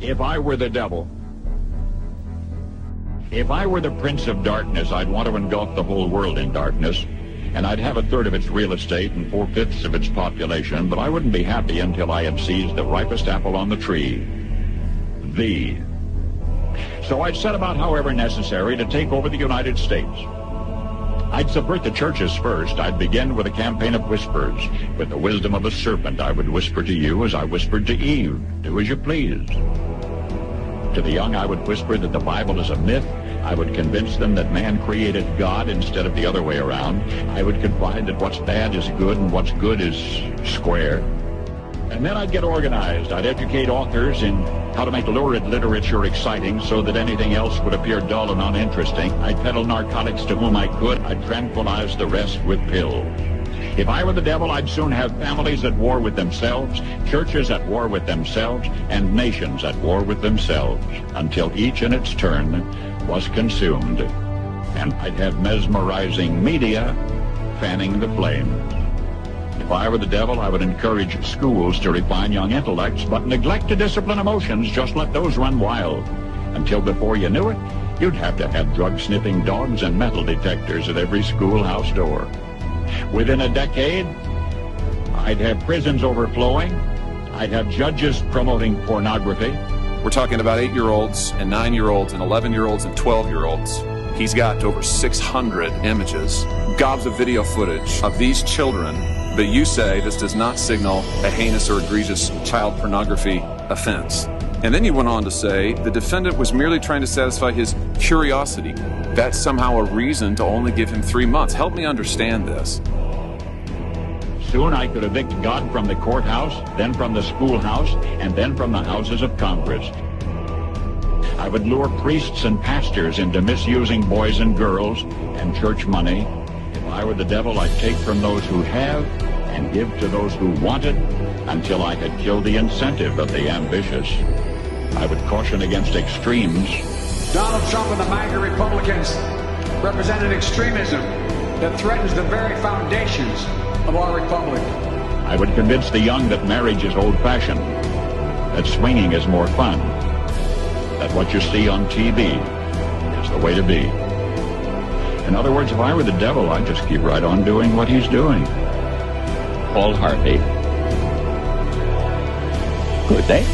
If I were the devil, if I were the prince of darkness, I'd want to engulf the whole world in darkness, and I'd have a third of its real estate and 4/5 of its population, but I wouldn't be happy until I had seized the ripest apple on the tree. Thee. So I'd set about, however necessary, to take over the United States. I'd subvert the churches first. I'd begin with a campaign of whispers. With the wisdom of a serpent, I would whisper to you as I whispered to Eve, do as you please. To the young, I would whisper that the Bible is a myth. I would convince them that man created God instead of the other way around. I would confide that what's bad is good and what's good is square. And then I'd get organized. I'd educate authors in how to make lurid literature exciting so that anything else would appear dull and uninteresting. I'd peddle narcotics to whom I could. I'd tranquilize the rest with pills. If I were the devil, I'd soon have families at war with themselves, churches at war with themselves, and nations at war with themselves, until each in its turn was consumed. And I'd have mesmerizing media fanning the flames. If I were the devil, I would encourage schools to refine young intellects, but neglect to discipline emotions. Just let those run wild. Until before you knew it, you'd have to have drug-sniffing dogs and metal detectors at every schoolhouse door. Within a decade, I'd have prisons overflowing. I'd have judges promoting pornography. We're talking about 8-year-olds and 9-year-olds and 11-year-olds and 12-year-olds. He's got over 600 images, gobs of video footage of these children. But you say this does not signal a heinous or egregious child pornography offense. And then you went on to say the defendant was merely trying to satisfy his curiosity. That's somehow a reason to only give him 3 months. Help me understand this. Soon I could evict God from the courthouse, then from the schoolhouse, and then from the houses of Congress. I would lure priests and pastors into misusing boys and girls and church money. If I were the devil, I'd take from those who have and give to those who want it until I had killed the incentive of the ambitious. I would caution against extremes. Donald Trump and the MAGA Republicans represent an extremism that threatens the very foundations of our republic. I would convince the young that marriage is old-fashioned, that swinging is more fun, that what you see on TV is the way to be. In other words, if I were the devil, I'd just keep right on doing what he's doing. Paul Harvey. Good day.